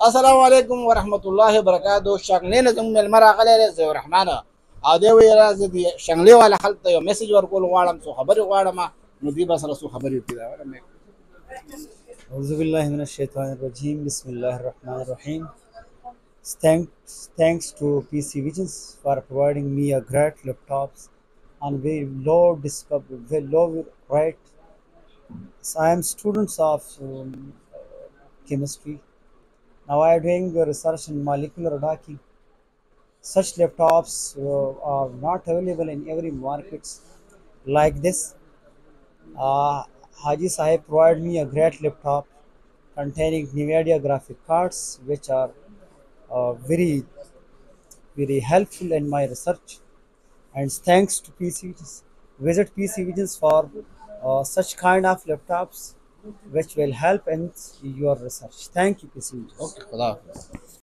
السلام عليكم ورحمة الله وبركاته. شغلين زم المرأة قليلة زي رحمانا. أديو يا زدي شغلي ولا خلطة يوم مسج ورقول وارم سو خبري وارما ندي بس رسو خبري كذا. أعوذ بالله من الشيطان الرجيم بسم الله الرحمن الرحيم. Thanks to PC Visions for providing me a great laptops on very low rate. So I am students of chemistry. Now I am doing research in molecular docking. Such laptops are not available in every markets like this. Haji Sahib provided me a great laptop containing NVIDIA graphic cards, which are very helpful in my research. And thanks to PC Visions. Visit PC Visions for such kind of laptops which will help in your research. Thank you, PC Visions. Okay, خلاص.